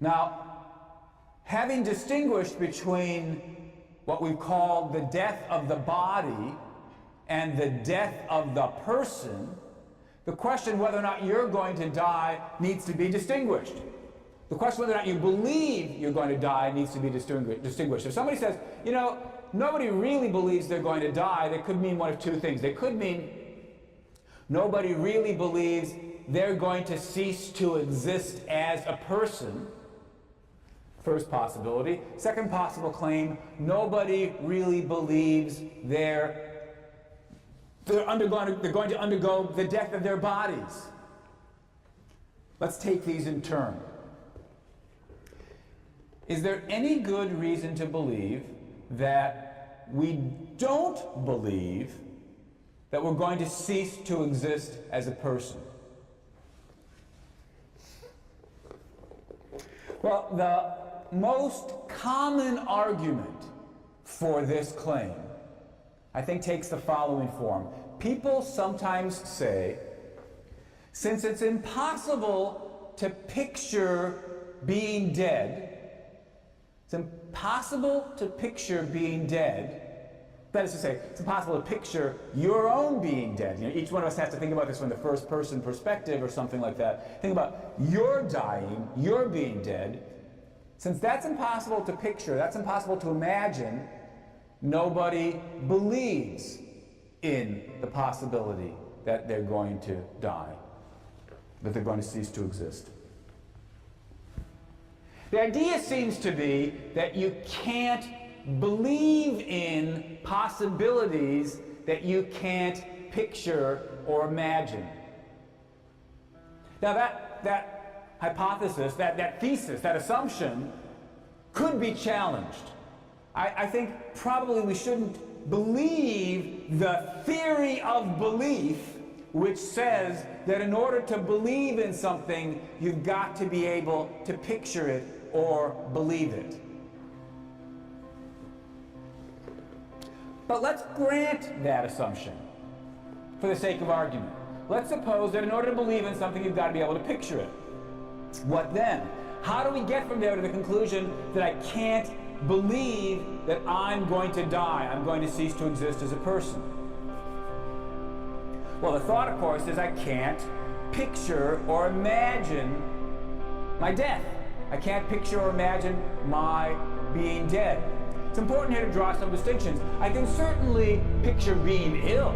Now, having distinguished between what we call the death of the body and the death of the person, the question whether or not you're going to die needs to be distinguished. The question whether or not you believe you're going to die needs to be distinguished. If somebody says, you know, nobody really believes they're going to die, that could mean one of two things. They could mean nobody really believes they're going to cease to exist as a person. First possibility. Second possible claim, nobody really believes they're going to undergo the death of their bodies. Let's take these in turn. Is there any good reason to believe that we don't believe that we're going to cease to exist as a person? Well, the most common argument for this claim, I think, takes the following form. People sometimes say, since it's impossible to picture being dead, it's impossible to picture being dead. That is to say, it's impossible to picture your own being dead. You know, each one of us has to think about this from the first person perspective or something like that. Think about your dying, your being dead. Since that's impossible to picture, that's impossible to imagine, nobody believes in the possibility that they're going to die, that they're going to cease to exist. The idea seems to be that you can't believe in possibilities that you can't picture or imagine. Now that hypothesis, that thesis, that assumption could be challenged. I think probably we shouldn't believe the theory of belief, which says that in order to believe in something, you've got to be able to picture it or believe it. But let's grant that assumption for the sake of argument. Let's suppose that in order to believe in something, you've got to be able to picture it. What then? How do we get from there to the conclusion that I can't believe that I'm going to die, I'm going to cease to exist as a person? Well, the thought, of course, is I can't picture or imagine my death. I can't picture or imagine my being dead. It's important here to draw some distinctions. I can certainly picture being ill.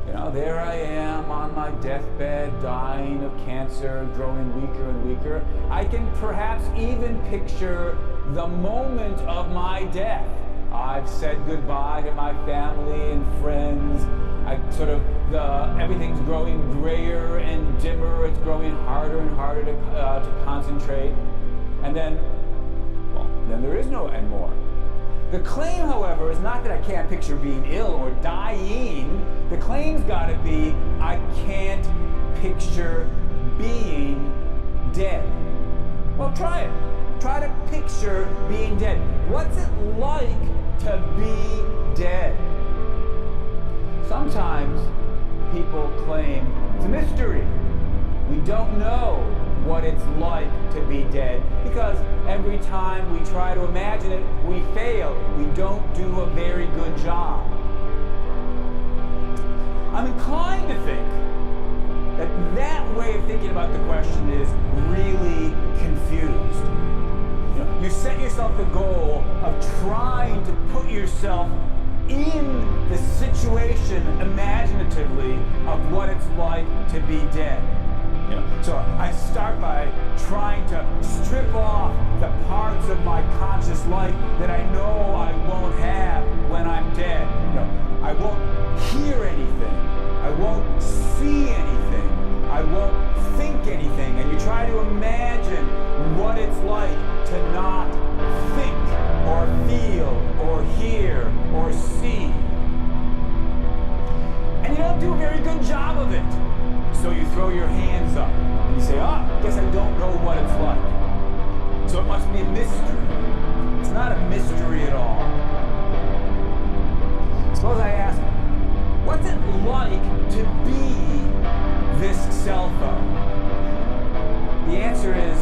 You know, there I am on my deathbed, dying of cancer, growing weaker and weaker. I can perhaps even picture the moment of my death. I've said goodbye to my family and friends. Everything's growing grayer and dimmer. It's growing harder and harder to concentrate. And then there is no end more. The claim, however, is not that I can't picture being ill or dying. The claim's got to be I can't picture being dead. Well, try it. Try to picture being dead. What's it like to be dead? Sometimes people claim it's a mystery. We don't know what it's like to be dead because every time we try to imagine it, we fail. We don't do a very good job. I'm inclined to think that that way of thinking about the question is really confused. You set yourself the goal of trying to put yourself in the situation imaginatively of what it's like to be dead. So I start by trying to strip off the parts of my conscious life that I know I won't have when I'm dead. I won't hear anything. I won't see anything. I won't think anything. And you try to imagine what it's like to not think or feel or hear or see. And you don't do a very good job of it. So you throw your hands up and you say, I guess I don't know what it's like. So it must be a mystery. It's not a mystery at all. Suppose I ask, what's it like to be this cell phone? The answer is,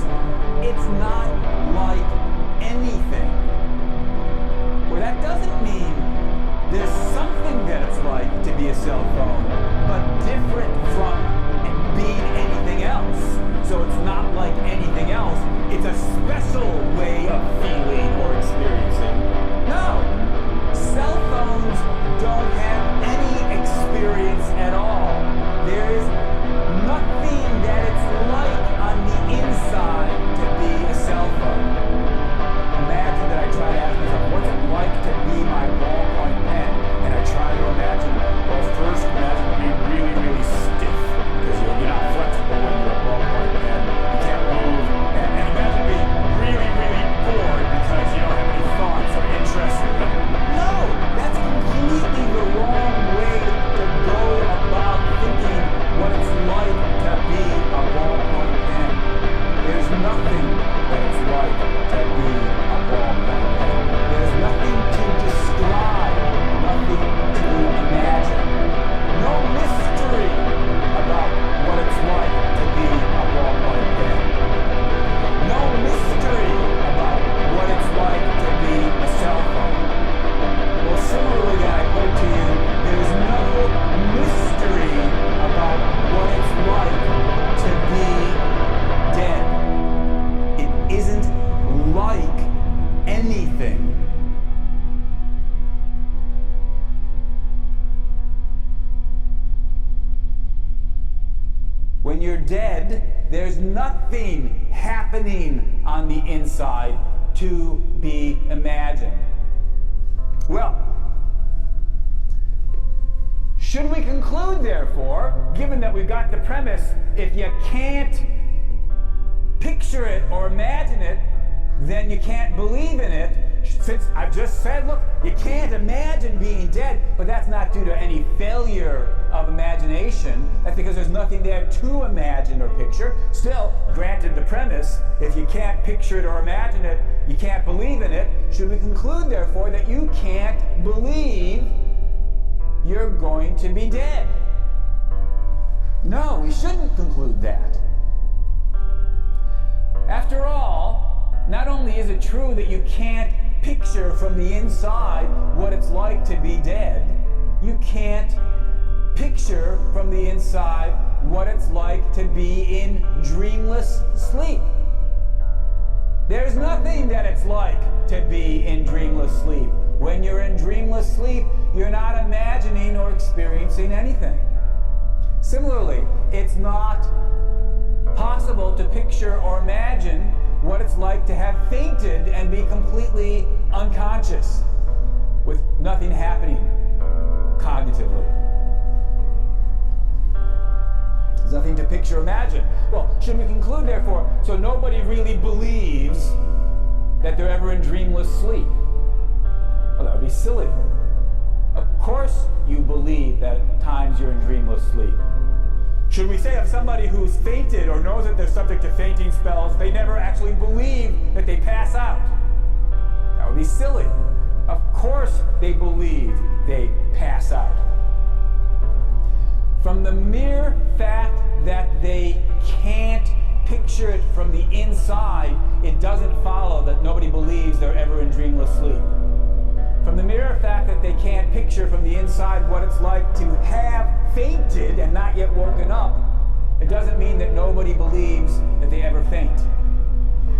it's not like anything. Well, that doesn't mean there's something that it's like to be a cell phone, but different from being anything else. So it's not like anything else. It's a special way of feeling or experiencing. No, cell phones don't have any experience at all. There is nothing that it's like on the inside to be a cell phone. Imagine that I try to ask myself, what's it like to be my ballpoint pen? And I try to imagine, well, first imagine being really, really stiff, because you're not flexible when you're a ballpoint pen. You can't move. And imagine being really, really bored because you don't have any thoughts or interests. No, that's completely the wrong way to go about thinking what it's like to be a ballpoint pen. There's nothing that it's like to be a ballpoint pen. There's nothing to describe, nothing to imagine. No mystery about what it's like to be a ballpoint pen. No mystery about what it's like to be a cell phone. Well, similarly, I put to you, there's no mystery about what it's like to be dead. It isn't like anything. When you're dead, there's nothing happening on the inside to be imagined. Well, should we conclude, therefore, given that we've got the premise, if you can't picture it or imagine it, then you can't believe in it? Since I've just said, look, you can't imagine being dead, but that's not due to any failure of imagination. That's because there's nothing there to imagine or picture. Still, granted the premise, if you can't picture it or imagine it, you can't believe in it. Should we conclude, therefore, that you can't believe you're going to be dead? No, we shouldn't conclude that. After all, not only is it true that you can't picture from the inside what it's like to be dead, you can't picture from the inside what it's like to be in dreamless sleep. There's nothing that it's like to be in dreamless sleep. When you're in dreamless sleep, you're not imagining or experiencing anything. Similarly, it's not possible to picture or imagine what it's like to have fainted and be completely unconscious with nothing happening cognitively. There's nothing to picture or imagine. Well, should we conclude, therefore, so nobody really believes that they're ever in dreamless sleep? Well, that would be silly. Of course you believe that at times you're in dreamless sleep. Should we say of somebody who's fainted or knows that they're subject to fainting spells, they never actually believe that they pass out? That would be silly. Of course they believe they pass out. From the mere fact that they can't picture it from the inside, it doesn't follow that nobody believes they're ever in dreamless sleep. From the mere fact that they can't picture from the inside what it's like to have fainted and not yet woken up, it doesn't mean that nobody believes that they ever faint.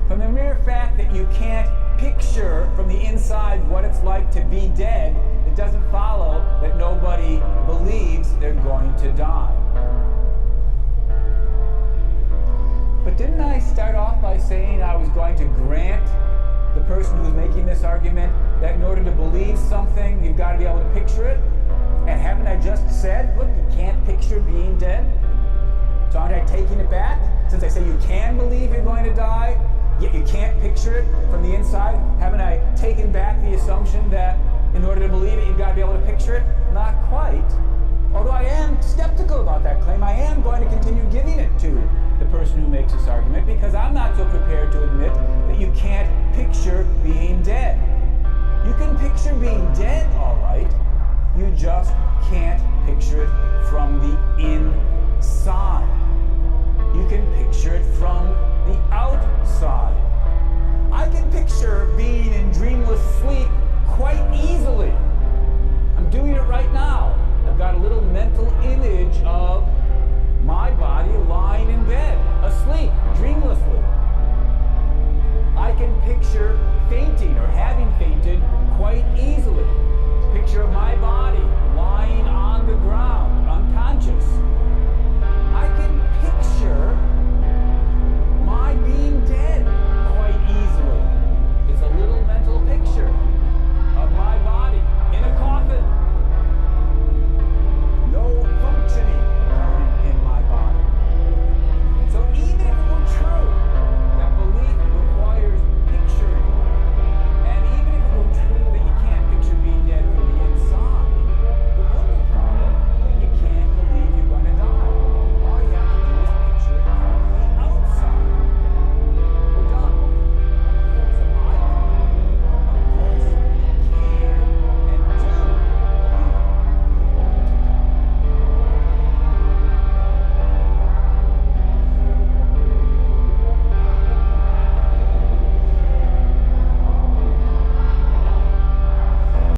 From the mere fact that you can't picture from the inside what it's like to be dead, it doesn't follow that nobody believes they're going to die. But didn't I start off by saying I was going to grant the person who's making this argument that in order to believe something, you've got to be able to picture it? And haven't I just said, look, you can't picture being dead? So aren't I taking it back? Since I say you can believe you're going to die, yet you can't picture it from the inside, haven't I taken back the assumption that in order to believe it, you've got to be able to picture it? Not quite. Although I am skeptical about that claim, I am going to continue giving it to the person who makes this argument, because I'm not so prepared to admit that you can't picture being dead. You can picture being dead, all right. You just can't picture it from the inside. You can picture